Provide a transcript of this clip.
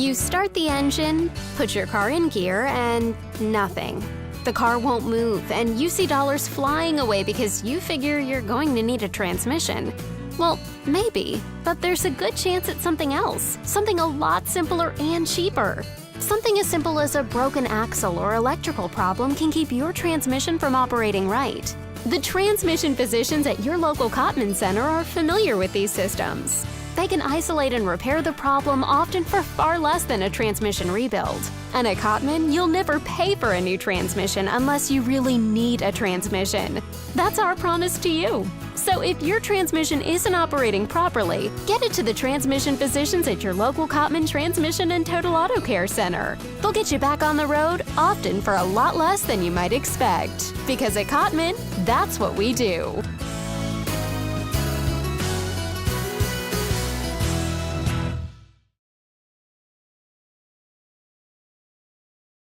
You start the engine, put your car in gear, and nothing. The car won't move, and you see dollars flying away because you figure you're going to need a transmission. Well, maybe, but there's a good chance it's something else, something a lot simpler and cheaper. Something as simple as a broken axle or electrical problem can keep your transmission from operating right. The transmission physicians at your local Cottman Center are familiar with these systems. They can isolate and repair the problem, often for far less than a transmission rebuild. And at Cottman, you'll never pay for a new transmission unless you really need a transmission. That's our promise to you. So if your transmission isn't operating properly, get it to the transmission physicians at your local Cottman Transmission and Total Auto Care Center. They'll get you back on the road, often for a lot less than you might expect. Because at Cottman, that's what we do.